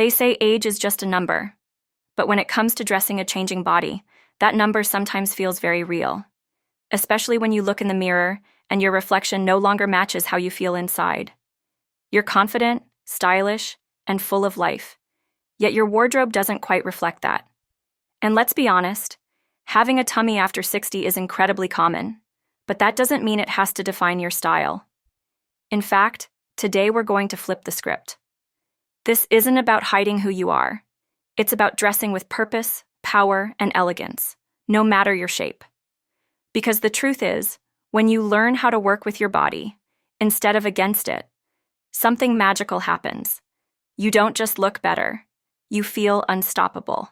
They say age is just a number. But when it comes to dressing a changing body, that number sometimes feels very real. Especially when you look in the mirror and your reflection no longer matches how you feel inside. You're confident, stylish, and full of life. Yet your wardrobe doesn't quite reflect that. And let's be honest, having a tummy after 60 is incredibly common, but that doesn't mean it has to define your style. In fact, today we're going to flip the script. This isn't about hiding who you are. It's about dressing with purpose, power, and elegance, no matter your shape. Because the truth is, when you learn how to work with your body, instead of against it, something magical happens. You don't just look better, you feel unstoppable.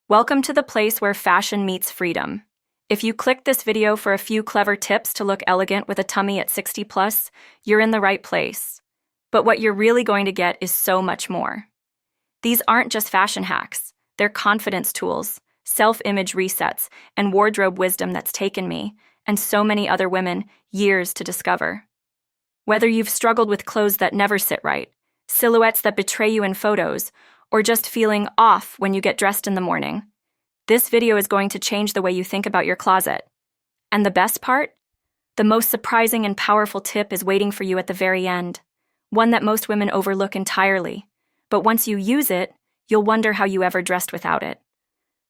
Welcome to the place where fashion meets freedom. If you clicked this video for a few clever tips to look elegant with a tummy at 60 plus, you're in the right place. But what you're really going to get is so much more. These aren't just fashion hacks, they're confidence tools, self-image resets, and wardrobe wisdom that's taken me, and so many other women, years to discover. Whether you've struggled with clothes that never sit right, silhouettes that betray you in photos, or just feeling off when you get dressed in the morning, this video is going to change the way you think about your closet. And the best part? The most surprising and powerful tip is waiting for you at the very end, one that most women overlook entirely. But once you use it, you'll wonder how you ever dressed without it.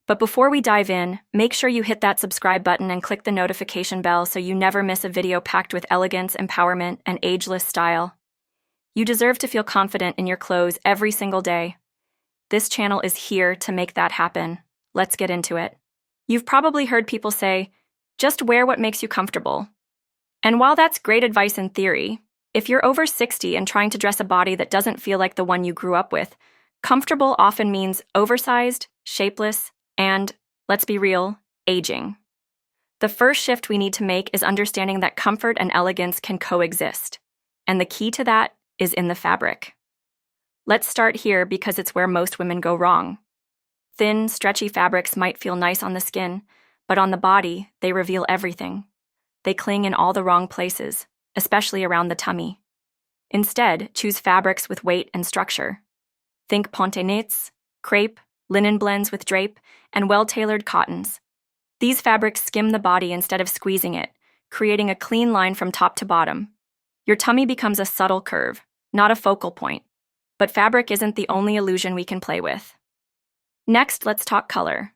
But before we dive in, make sure you hit that subscribe button and click the notification bell so you never miss a video packed with elegance, empowerment, and ageless style. You deserve to feel confident in your clothes every single day. This channel is here to make that happen. Let's get into it. You've probably heard people say, just wear what makes you comfortable. And while that's great advice in theory, if you're over 60 and trying to dress a body that doesn't feel like the one you grew up with, comfortable often means oversized, shapeless, and, let's be real, aging. The first shift we need to make is understanding that comfort and elegance can coexist. And the key to that is in the fabric. Let's start here because it's where most women go wrong. Thin, stretchy fabrics might feel nice on the skin, but on the body, they reveal everything. They cling in all the wrong places, especially around the tummy. Instead, choose fabrics with weight and structure. Think ponte-knits, crepe, linen blends with drape, and well-tailored cottons. These fabrics skim the body instead of squeezing it, creating a clean line from top to bottom. Your tummy becomes a subtle curve, not a focal point. But fabric isn't the only illusion we can play with. Next, let's talk color.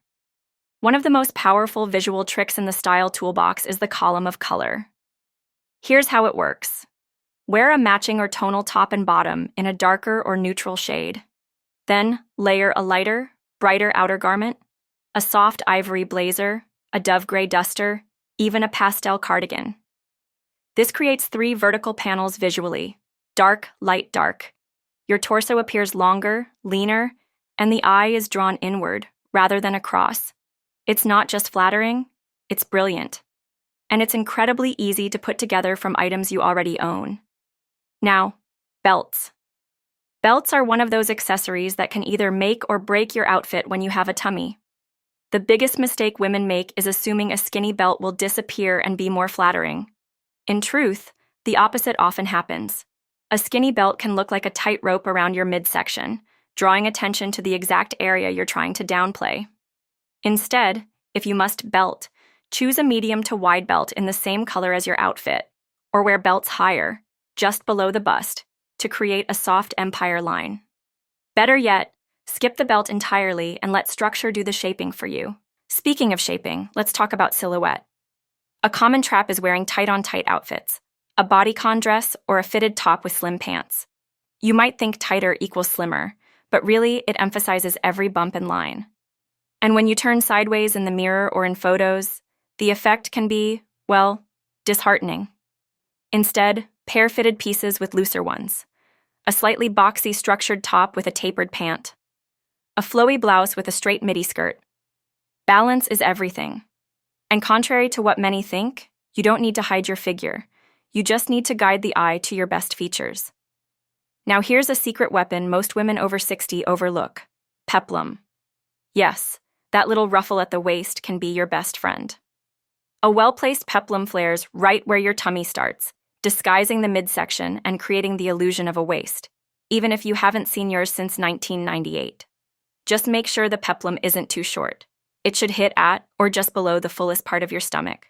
One of the most powerful visual tricks in the style toolbox is the column of color. Here's how it works. Wear a matching or tonal top and bottom in a darker or neutral shade. Then, layer a lighter, brighter outer garment, a soft ivory blazer, a dove gray duster, even a pastel cardigan. This creates 3 vertical panels visually: dark, light, dark. Your torso appears longer, leaner, and the eye is drawn inward rather than across. It's not just flattering, it's brilliant. And it's incredibly easy to put together from items you already own. Now, belts. Belts are one of those accessories that can either make or break your outfit when you have a tummy. The biggest mistake women make is assuming a skinny belt will disappear and be more flattering. In truth, the opposite often happens. A skinny belt can look like a tight rope around your midsection, drawing attention to the exact area you're trying to downplay. Instead, if you must belt, choose a medium to wide belt in the same color as your outfit, or wear belts higher, just below the bust, to create a soft empire line. Better yet, skip the belt entirely and let structure do the shaping for you. Speaking of shaping, let's talk about silhouette. A common trap is wearing tight-on-tight outfits, a bodycon dress, or a fitted top with slim pants. You might think tighter equals slimmer, but really it emphasizes every bump and line. And when you turn sideways in the mirror or in photos, the effect can be, well, disheartening. Instead, pair fitted pieces with looser ones. A slightly boxy structured top with a tapered pant. A flowy blouse with a straight midi skirt. Balance is everything. And contrary to what many think, you don't need to hide your figure. You just need to guide the eye to your best features. Now here's a secret weapon most women over 60 overlook: peplum. Yes, that little ruffle at the waist can be your best friend. A well-placed peplum flares right where your tummy starts, disguising the midsection and creating the illusion of a waist. even if you haven't seen yours since 1998. Just make sure the peplum isn't too short. It should hit at or just below the fullest part of your stomach.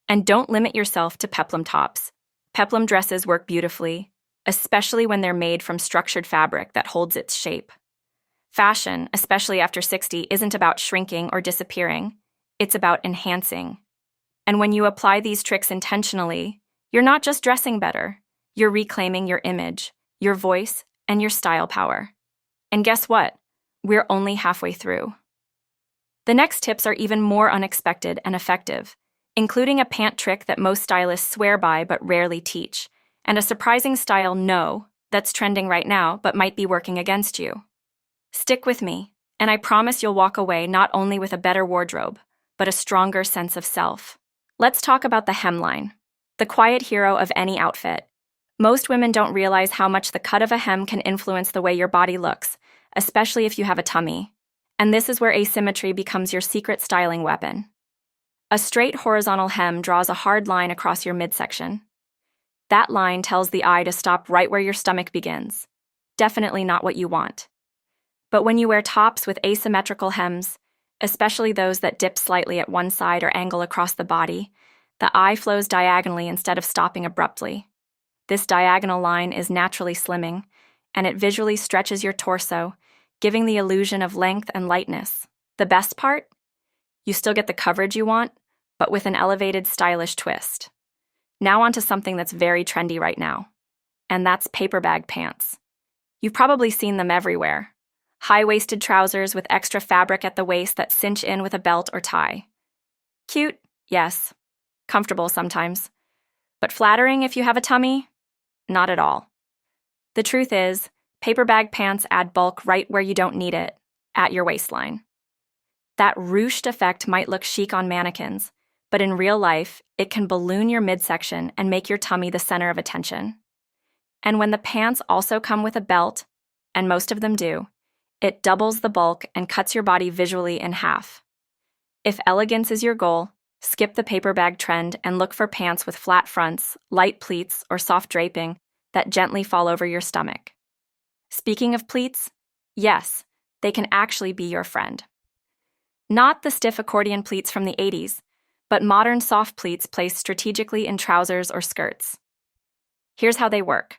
And don't limit yourself to peplum tops. Peplum dresses work beautifully, especially when they're made from structured fabric that holds its shape. Fashion, especially after 60, isn't about shrinking or disappearing. It's about enhancing. And when you apply these tricks intentionally, you're not just dressing better, you're reclaiming your image, your voice, and your style power. And guess what? We're only halfway through. The next tips are even more unexpected and effective, including a pant trick that most stylists swear by but rarely teach, and a surprising style no that's trending right now but might be working against you. Stick with me, and I promise you'll walk away not only with a better wardrobe, but a stronger sense of self. Let's talk about the hemline, the quiet hero of any outfit. Most women don't realize how much the cut of a hem can influence the way your body looks, especially if you have a tummy. And this is where asymmetry becomes your secret styling weapon. A straight horizontal hem draws a hard line across your midsection. That line tells the eye to stop right where your stomach begins. Definitely not what you want. But when you wear tops with asymmetrical hems, especially those that dip slightly at one side or angle across the body, the eye flows diagonally instead of stopping abruptly. This diagonal line is naturally slimming, and it visually stretches your torso, giving the illusion of length and lightness. The best part? You still get the coverage you want, but with an elevated, stylish twist. Now onto something that's very trendy right now, and that's paper bag pants. You've probably seen them everywhere. High-waisted trousers with extra fabric at the waist that cinch in with a belt or tie. Cute, yes. Comfortable sometimes. But flattering if you have a tummy? Not at all. The truth is, paper bag pants add bulk right where you don't need it, at your waistline. That ruched effect might look chic on mannequins, but in real life, it can balloon your midsection and make your tummy the center of attention. And when the pants also come with a belt, and most of them do, it doubles the bulk and cuts your body visually in half. If elegance is your goal, skip the paper bag trend and look for pants with flat fronts, light pleats, or soft draping that gently fall over your stomach. Speaking of pleats, yes, they can actually be your friend. Not the stiff accordion pleats from the 80s, but modern soft pleats placed strategically in trousers or skirts. Here's how they work.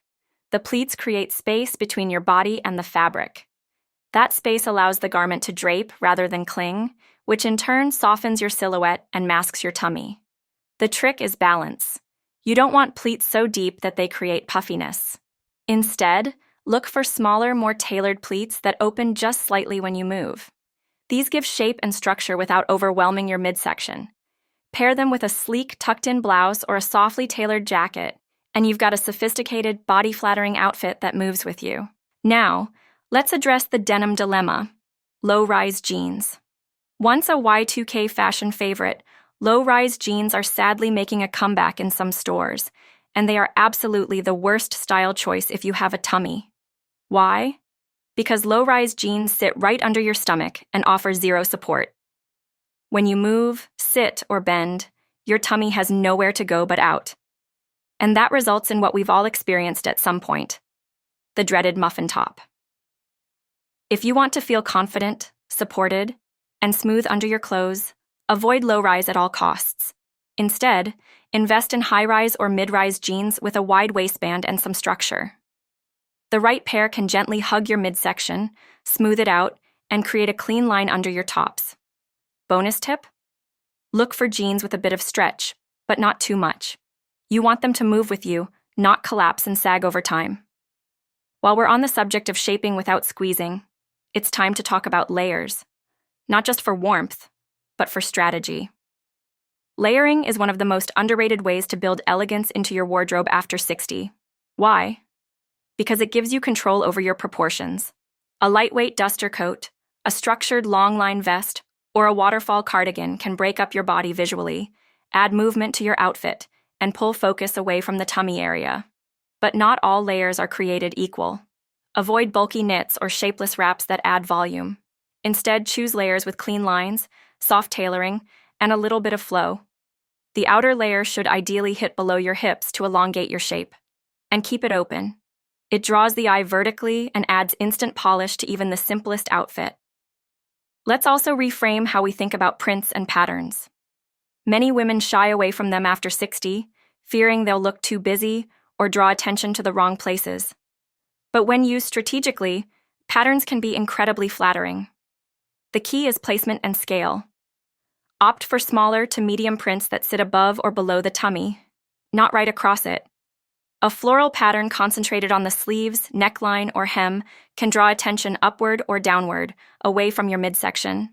The pleats create space between your body and the fabric. That space allows the garment to drape rather than cling, which in turn softens your silhouette and masks your tummy. The trick is balance. You don't want pleats so deep that they create puffiness. Instead, look for smaller, more tailored pleats that open just slightly when you move. These give shape and structure without overwhelming your midsection. Pair them with a sleek, tucked-in blouse or a softly tailored jacket, and you've got a sophisticated, body-flattering outfit that moves with you. Now, let's address the denim dilemma: low-rise jeans. Once a Y2K fashion favorite, low-rise jeans are sadly making a comeback in some stores, and they are absolutely the worst style choice if you have a tummy. Why? Because low-rise jeans sit right under your stomach and offer zero support. When you move, sit, or bend, your tummy has nowhere to go but out. And that results in what we've all experienced at some point: the dreaded muffin top. If you want to feel confident, supported, and smooth under your clothes, avoid low-rise at all costs. Instead, invest in high-rise or mid-rise jeans with a wide waistband and some structure. The right pair can gently hug your midsection, smooth it out, and create a clean line under your tops. Bonus tip? Look for jeans with a bit of stretch, but not too much. You want them to move with you, not collapse and sag over time. While we're on the subject of shaping without squeezing, it's time to talk about layers. Not just for warmth, but for strategy. Layering is one of the most underrated ways to build elegance into your wardrobe after 60. Why? Because it gives you control over your proportions. A lightweight duster coat, a structured long-line vest, or a waterfall cardigan can break up your body visually, add movement to your outfit, and pull focus away from the tummy area. But not all layers are created equal. Avoid bulky knits or shapeless wraps that add volume. Instead, choose layers with clean lines, soft tailoring, and a little bit of flow. The outer layer should ideally hit below your hips to elongate your shape. And keep it open. It draws the eye vertically and adds instant polish to even the simplest outfit. Let's also reframe how we think about prints and patterns. Many women shy away from them after 60, fearing they'll look too busy or draw attention to the wrong places. But when used strategically, patterns can be incredibly flattering. The key is placement and scale. Opt for smaller to medium prints that sit above or below the tummy, not right across it. A floral pattern concentrated on the sleeves, neckline, or hem can draw attention upward or downward, away from your midsection.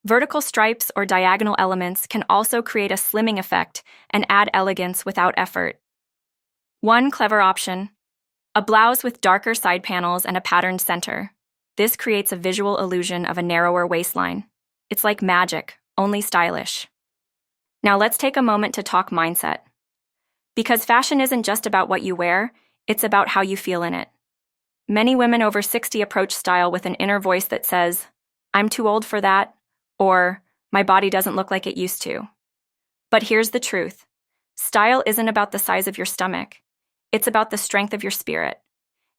Vertical stripes or diagonal elements can also create a slimming effect and add elegance without effort. One clever option: a blouse with darker side panels and a patterned center. This creates a visual illusion of a narrower waistline. It's like magic, only stylish. Now let's take a moment to talk mindset. Because fashion isn't just about what you wear, it's about how you feel in it. Many women over 60 approach style with an inner voice that says, "I'm too old for that," or "My body doesn't look like it used to." But here's the truth. Style isn't about the size of your stomach. It's about the strength of your spirit.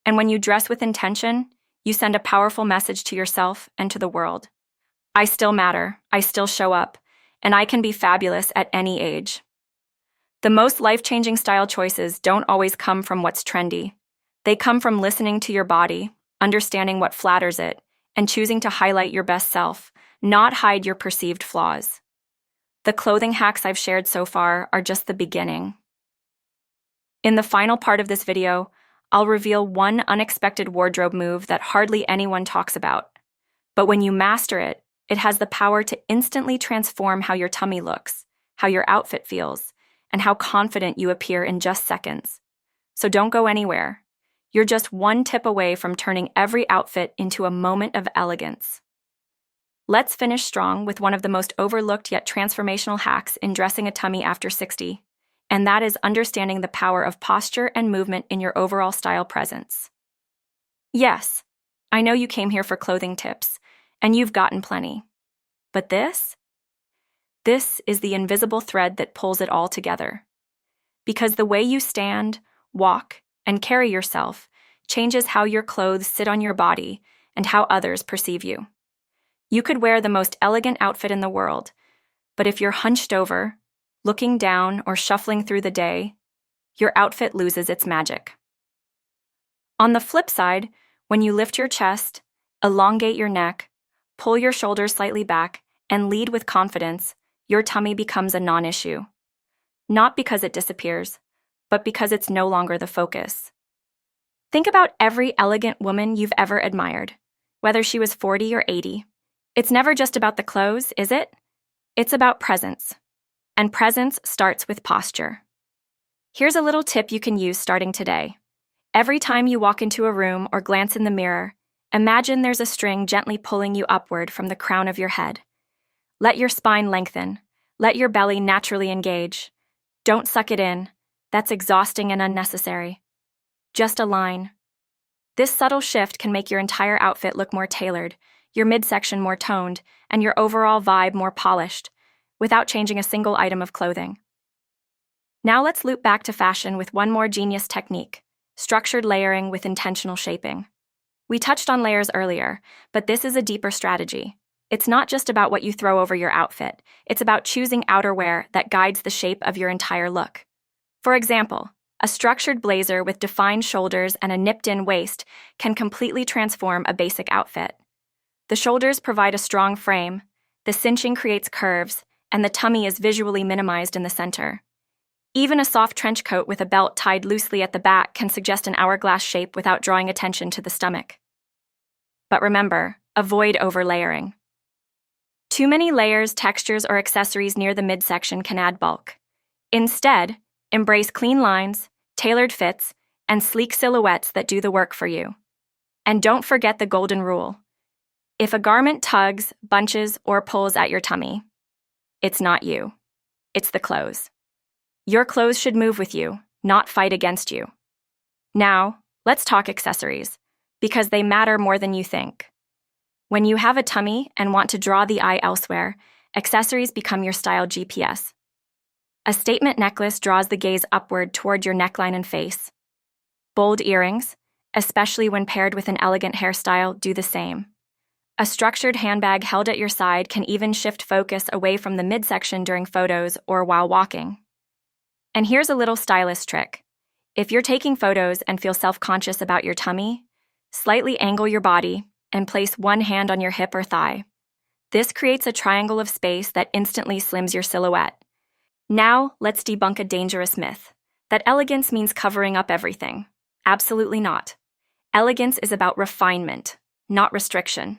And when you dress with intention, you send a powerful message to yourself and to the world. I still matter, I still show up, and I can be fabulous at any age. The most life-changing style choices don't always come from what's trendy. They come from listening to your body, understanding what flatters it, and choosing to highlight your best self, not hide your perceived flaws. The clothing hacks I've shared so far are just the beginning. In the final part of this video, I'll reveal one unexpected wardrobe move that hardly anyone talks about. But when you master it, it has the power to instantly transform how your tummy looks, how your outfit feels, and how confident you appear in just seconds. So don't go anywhere. You're just one tip away from turning every outfit into a moment of elegance. Let's finish strong with one of the most overlooked yet transformational hacks in dressing a tummy after 60, and that is understanding the power of posture and movement in your overall style presence. Yes, I know you came here for clothing tips, and you've gotten plenty. But this is the invisible thread that pulls it all together. Because the way you stand, walk, and carry yourself changes how your clothes sit on your body and how others perceive you. You could wear the most elegant outfit in the world, but if you're hunched over, looking down, or shuffling through the day, your outfit loses its magic. On the flip side, when you lift your chest, elongate your neck, pull your shoulders slightly back, and lead with confidence, your tummy becomes a non-issue. Not because it disappears, but because it's no longer the focus. Think about every elegant woman you've ever admired, whether she was 40 or 80. It's never just about the clothes, is it? It's about presence. And presence starts with posture. Here's a little tip you can use starting today. Every time you walk into a room or glance in the mirror, imagine there's a string gently pulling you upward from the crown of your head. Let your spine lengthen. Let your belly naturally engage. Don't suck it in. That's exhausting and unnecessary. Just align. This subtle shift can make your entire outfit look more tailored, your midsection more toned, and your overall vibe more polished, without changing a single item of clothing. Now let's loop back to fashion with one more genius technique: structured layering with intentional shaping. We touched on layers earlier, but this is a deeper strategy. It's not just about what you throw over your outfit. It's about choosing outerwear that guides the shape of your entire look. For example, a structured blazer with defined shoulders and a nipped-in waist can completely transform a basic outfit. The shoulders provide a strong frame, the cinching creates curves, and the tummy is visually minimized in the center. Even a soft trench coat with a belt tied loosely at the back can suggest an hourglass shape without drawing attention to the stomach. But remember, avoid overlayering. Too many layers, textures, or accessories near the midsection can add bulk. Instead, embrace clean lines, tailored fits, and sleek silhouettes that do the work for you. And don't forget the golden rule. If a garment tugs, bunches, or pulls at your tummy, it's not you. It's the clothes. Your clothes should move with you, not fight against you. Now, let's talk accessories, because they matter more than you think. When you have a tummy and want to draw the eye elsewhere, accessories become your style GPS. A statement necklace draws the gaze upward toward your neckline and face. Bold earrings, especially when paired with an elegant hairstyle, do the same. A structured handbag held at your side can even shift focus away from the midsection during photos or while walking. And here's a little stylist trick. If you're taking photos and feel self-conscious about your tummy, slightly angle your body and place one hand on your hip or thigh. This creates a triangle of space that instantly slims your silhouette. Now, let's debunk a dangerous myth, that elegance means covering up everything. Absolutely not. Elegance is about refinement, not restriction.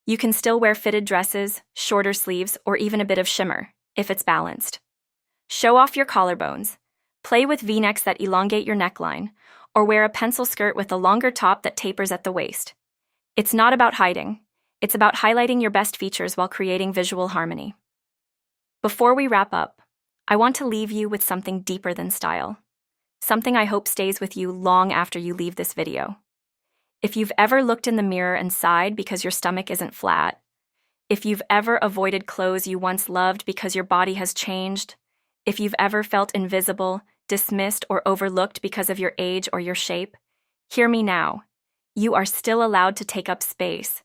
You can still wear fitted dresses, shorter sleeves, or even a bit of shimmer, if it's balanced. Show off your collarbones. Play with V-necks that elongate your neckline, or wear a pencil skirt with a longer top that tapers at the waist. It's not about hiding. It's about highlighting your best features while creating visual harmony. Before we wrap up, I want to leave you with something deeper than style. Something I hope stays with you long after you leave this video. If you've ever looked in the mirror and sighed because your stomach isn't flat, if you've ever avoided clothes you once loved because your body has changed, if you've ever felt invisible, dismissed, or overlooked because of your age or your shape, hear me now. You are still allowed to take up space.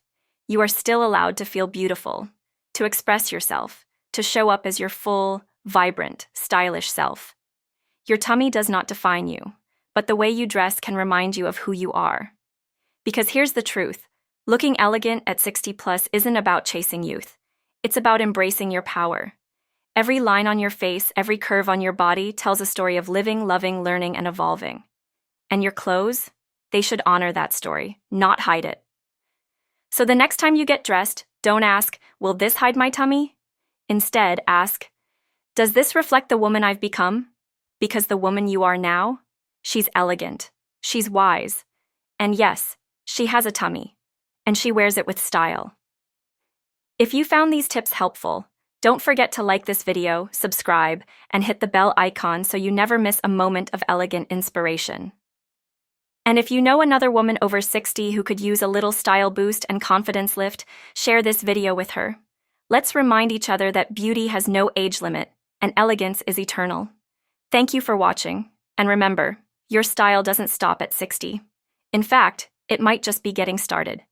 You are still allowed to feel beautiful, to express yourself, to show up as your full, vibrant, stylish self. Your tummy does not define you, but the way you dress can remind you of who you are. Because here's the truth, looking elegant at 60 plus isn't about chasing youth. It's about embracing your power. Every line on your face, every curve on your body tells a story of living, loving, learning, and evolving. And your clothes? They should honor that story, not hide it. So the next time you get dressed, don't ask, will this hide my tummy? Instead, ask, does this reflect the woman I've become? Because the woman you are now, she's elegant, she's wise, and yes, she has a tummy, and she wears it with style. If you found these tips helpful, don't forget to like this video, subscribe, and hit the bell icon so you never miss a moment of elegant inspiration. And if you know another woman over 60 who could use a little style boost and confidence lift, share this video with her. Let's remind each other that beauty has no age limit, and elegance is eternal. Thank you for watching, and remember, your style doesn't stop at 60. In fact, it might just be getting started.